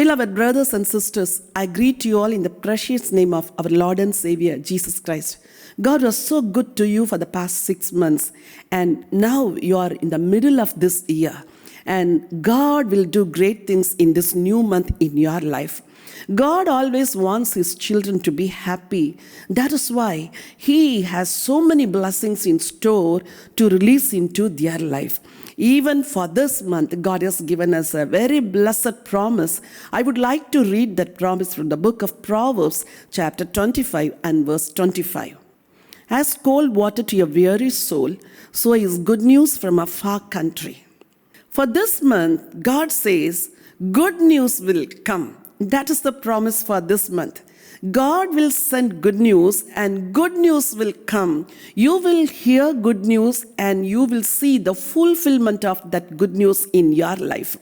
Beloved brothers and sisters, I greet you all in the precious name of our Lord and Savior, Jesus Christ. God was so good to you for the past 6 months, and now you are in the middle of this year. And God will do great things in this new month in your life. God always wants His children to be happy. That is why He has so many blessings in store to release into their life. Even for this month, God has given us a very blessed promise. I would like to read that promise from the book of Proverbs, chapter 25 and verse 25. As cold water to your weary soul, so is good news from a far country. For this month, God says, good news will come. That is the promise for this month. God will send good news and good news will come. You will hear good news and you will see the fulfillment of that good news in your life.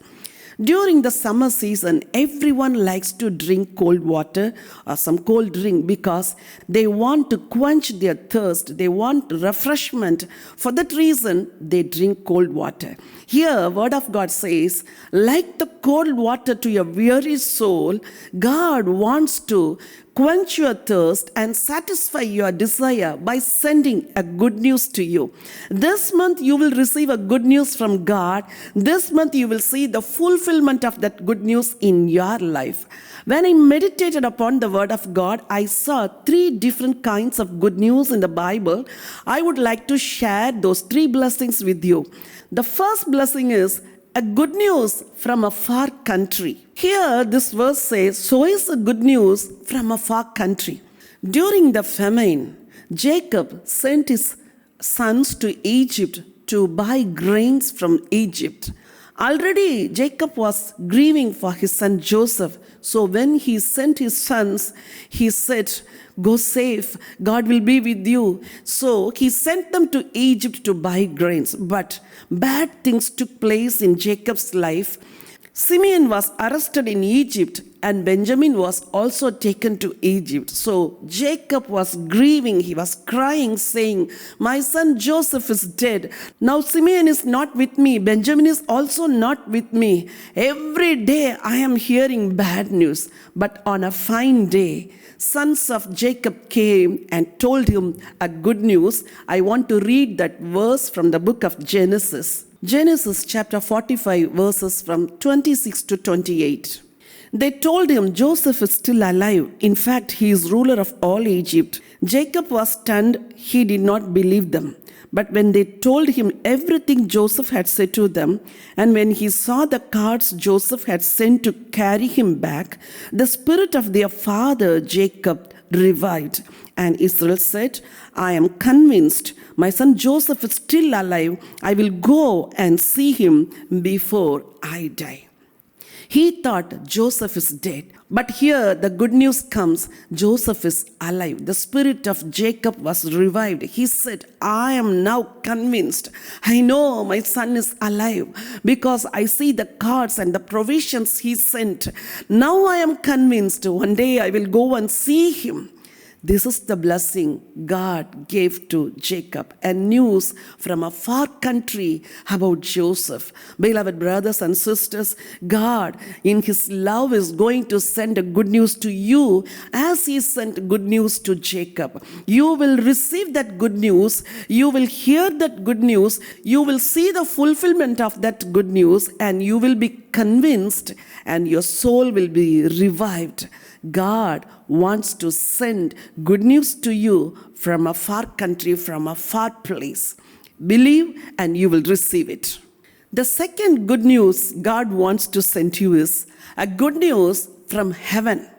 During the summer season, everyone likes to drink cold water or some cold drink because they want to quench their thirst. They want refreshment. For that reason, they drink cold water. Here, Word of God says, like the cold water to your weary soul, God wants to quench your thirst and satisfy your desire by sending a good news to you. This month you will receive a good news from God. This month you will see the fulfillment of that good news in your life. When I meditated upon the Word of God, I saw 3 different kinds of good news in the Bible. I would like to share those 3 blessings with you. The first blessing is a good news from a far country. Here, this verse says, so is a good news from a far country. During the famine, Jacob sent his sons to Egypt to buy grains from Egypt. Already, Jacob was grieving for his son Joseph. So when he sent his sons, he said, go safe, God will be with you. So he sent them to Egypt to buy grains. But bad things took place in Jacob's life. Simeon was arrested in Egypt and Benjamin was also taken to Egypt. So Jacob was grieving, he was crying, saying, my son Joseph is dead. Now Simeon is not with me, Benjamin is also not with me. Every day I am hearing bad news. But on a fine day, sons of Jacob came and told him a good news. I want to read that verse from the book of Genesis. Genesis chapter 45 verses from 26 to 28. They told him Joseph is still alive. In fact, he is ruler of all Egypt. Jacob was stunned. He did not believe them. But when they told him everything Joseph had said to them, and when he saw the carts Joseph had sent to carry him back, the spirit of their father Jacob revived. And Israel said, I am convinced my son Joseph is still alive. I will go and see him before I die. He thought Joseph is dead. But here the good news comes. Joseph is alive. The spirit of Jacob was revived. He said, I am now convinced. I know my son is alive because I see the cards and the provisions he sent. Now I am convinced one day I will go and see him. This is the blessing God gave to Jacob, a news from a far country about Joseph. Beloved brothers and sisters, God in His love is going to send a good news to you as He sent good news to Jacob. You will receive that good news. You will hear that good news. You will see the fulfillment of that good news and you will be convinced and your soul will be revived. God wants to send good news to you from a far country, from a far place. Believe and you will receive it. The second good news God wants to send you is a good news from heaven.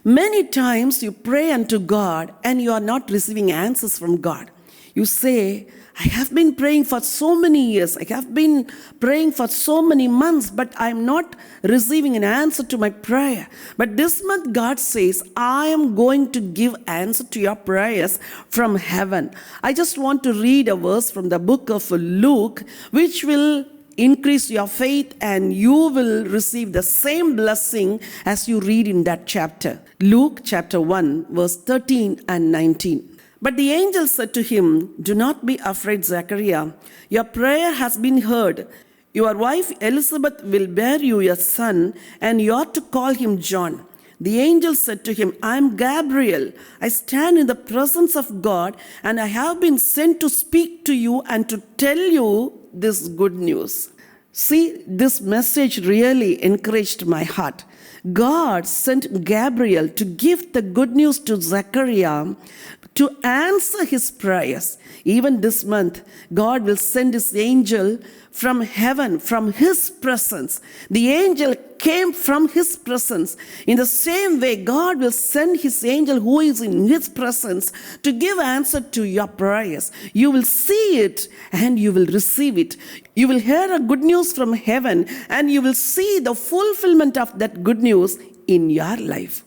Many times you pray unto God and you are not receiving answers from God. You say, I have been praying for so many years. I have been praying for so many months, but I am not receiving an answer to my prayer. But this month God says, I am going to give answer to your prayers from heaven. I just want to read a verse from the book of Luke, which will increase your faith and you will receive the same blessing as you read in that chapter. Luke chapter 1, verse 13 and 19. But the angel said to him, do not be afraid, Zechariah. Your prayer has been heard. Your wife Elizabeth will bear you a son, and you are to call him John. The angel said to him, I am Gabriel. I stand in the presence of God, and I have been sent to speak to you and to tell you this good news. See, this message really encouraged my heart. God sent Gabriel to give the good news to Zechariah to answer his prayers. Even this month, God will send his angel from heaven, from his presence. The angel came from his presence. In the same way, God will send his angel who is in his presence to give answer to your prayers. You will see it and you will receive it. You will hear a good news from heaven and you will see the fulfillment of that good news in your life.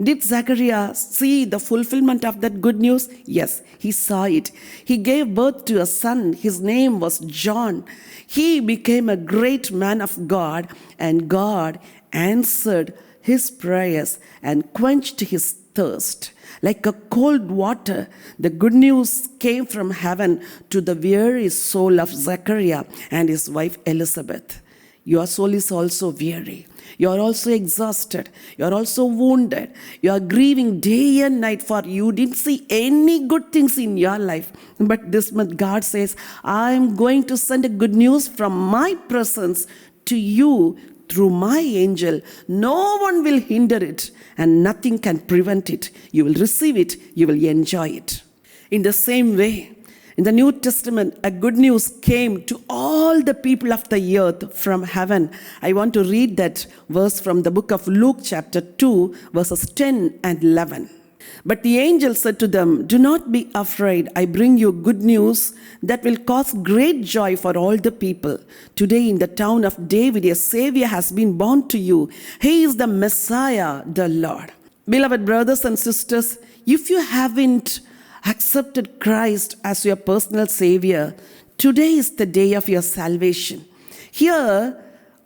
Did Zechariah see the fulfillment of that good news? Yes, he saw it. He gave birth to a son. His name was John. He became a great man of God, and God answered his prayers and quenched his thirst. Like a cold water, the good news came from heaven to the weary soul of Zechariah and his wife Elizabeth. Your soul is also weary. You are also exhausted. You are also wounded. You are grieving day and night for you didn't see any good things in your life. But this month God says, I am going to send a good news from my presence to you through my angel. No one will hinder it and nothing can prevent it. You will receive it. You will enjoy it. In the same way, in the New Testament, a good news came to all the people of the earth from heaven. I want to read that verse from the book of Luke chapter 2, verses 10 and 11. But the angel said to them, do not be afraid. I bring you good news that will cause great joy for all the people. Today in the town of David, a Savior has been born to you. He is the Messiah, the Lord. Beloved brothers and sisters, if you haven't accepted Christ as your personal Savior, today is the day of your salvation. Here,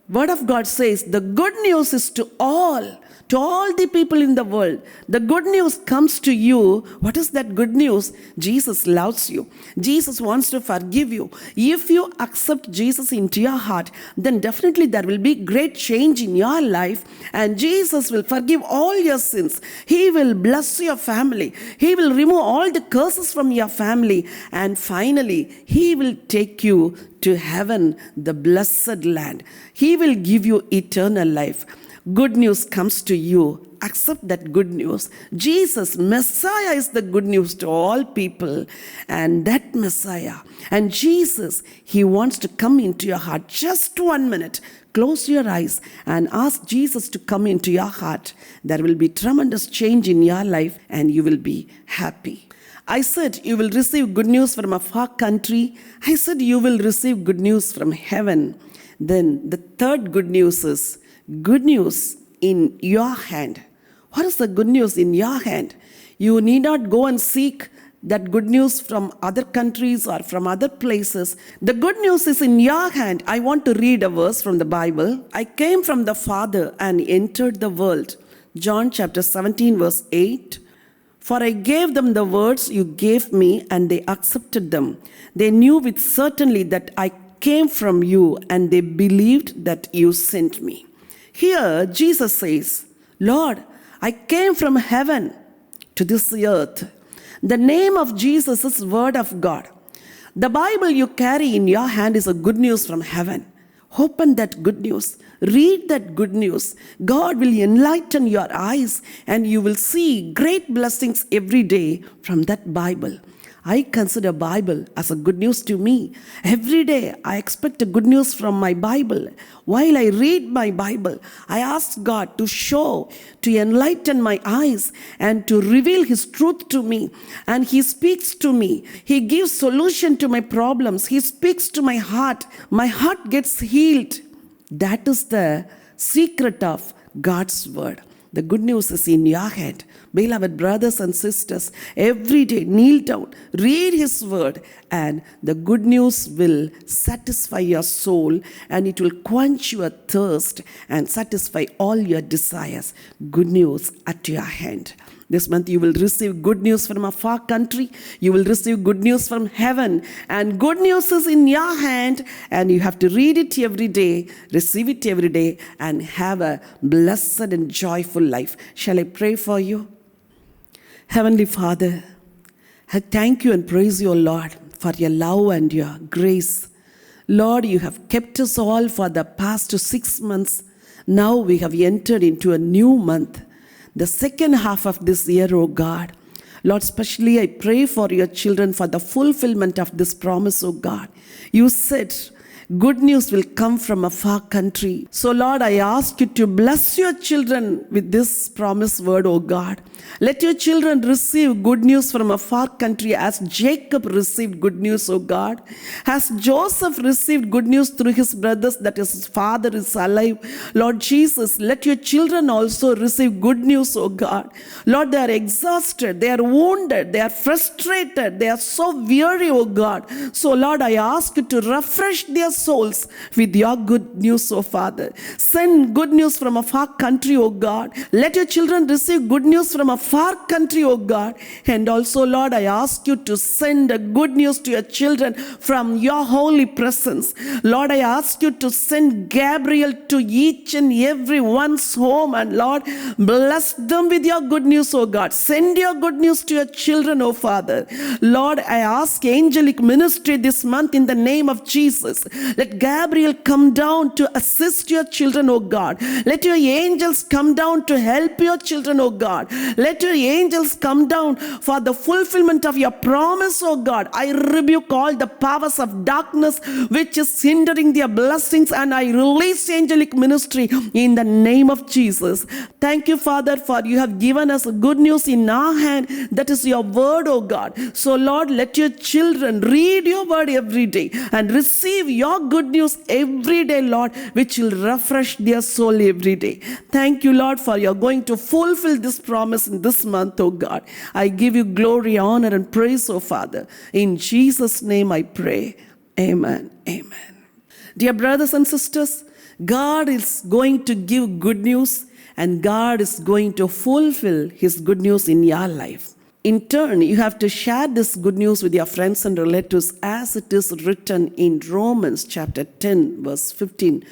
Word of God says, the good news is to all the people in the world. The good news comes to you. What is that good news? Jesus loves you. Jesus wants to forgive you. If you accept Jesus into your heart, then definitely there will be great change in your life, and Jesus will forgive all your sins. He will bless your family. He will remove all the curses from your family, and finally, He will take you to heaven, the blessed land. He will give you eternal life. Good news comes to you. Accept that good news. Jesus, Messiah, is the good news to all people. And that Messiah and Jesus, He wants to come into your heart. Just 1 minute. Close your eyes and ask Jesus to come into your heart. There will be tremendous change in your life and you will be happy. I said you will receive good news from a far country. I said you will receive good news from heaven. Then the third good news is good news in your hand. What is the good news in your hand? You need not go and seek that good news from other countries or from other places. The good news is in your hand. I want to read a verse from the Bible. I came from the Father and entered the world. John chapter 17 verse 8. For I gave them the words you gave me, and they accepted them. They knew with certainty that I came from you, and they believed that you sent me. Here, Jesus says, Lord, I came from heaven to this earth. The name of Jesus is Word of God. The Bible you carry in your hand is a good news from heaven. Open that good news. Read that good news. God will enlighten your eyes and you will see great blessings every day from that Bible. I consider Bible as a good news to me. Every day I expect a good news from my Bible. While I read my Bible, I ask God to show, to enlighten my eyes and to reveal His truth to me. And He speaks to me. He gives solution to my problems. He speaks to my heart. My heart gets healed. That is the secret of God's word. The good news is in your hand. Beloved brothers and sisters, every day kneel down, read His word, and the good news will satisfy your soul and it will quench your thirst and satisfy all your desires. Good news at your hand. This month you will receive good news from a far country. You will receive good news from heaven. And good news is in your hand, and you have to read it every day, receive it every day, and have a blessed and joyful life. Shall I pray for you? Heavenly Father, I thank you and praise you, O Lord, for your love and your grace. Lord, you have kept us all for the past 6 months. Now we have entered into a new month, the second half of this year, O God. Lord, especially I pray for your children for the fulfillment of this promise, O God. You said good news will come from a far country. So Lord, I ask you to bless your children with this promise word, O God. Let your children receive good news from a far country as Jacob received good news, O God. As Joseph received good news through his brothers that his father is alive. Lord Jesus, let your children also receive good news, O God. Lord, they are exhausted, they are wounded, they are frustrated, they are so weary, O God. So Lord, I ask you to refresh their souls with your good news, O Father. Send good news from a far country, O God. Let your children receive good news from a far country, O God. And also, Lord, I ask you to send a good news to your children from your holy presence. Lord, I ask you to send Gabriel to each and every one's home, and Lord, bless them with your good news, O God. Send your good news to your children, O Father. Lord, I ask angelic ministry this month in the name of Jesus. Let Gabriel come down to assist your children, O God. Let your angels come down to help your children, O God. Let your angels come down for the fulfillment of your promise, O God. I rebuke all the powers of darkness which is hindering their blessings, and I release angelic ministry in the name of Jesus. Thank you, Father, for you have given us good news in our hand. That is your word, O God. So Lord, let your children read your word every day and receive your good news every day, Lord, which will refresh their soul every day. Thank you, Lord, for you're going to fulfill this promise in this month, oh God. I give you glory, honor, and praise, oh Father. In Jesus' name I pray. Amen. Amen. Dear brothers and sisters, God is going to give good news, and God is going to fulfill his good news in your life. In turn, you have to share this good news with your friends and relatives as it is written in Romans chapter 10, verse 15.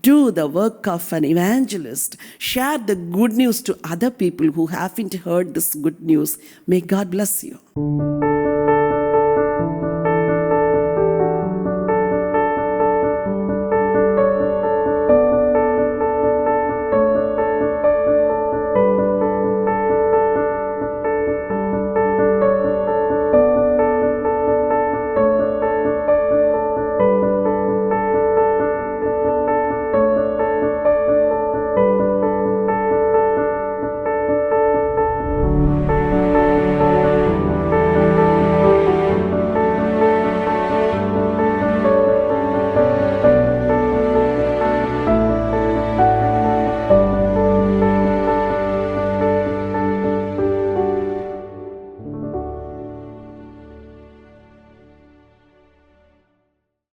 Do the work of an evangelist. Share the good news to other people who haven't heard this good news. May God bless you.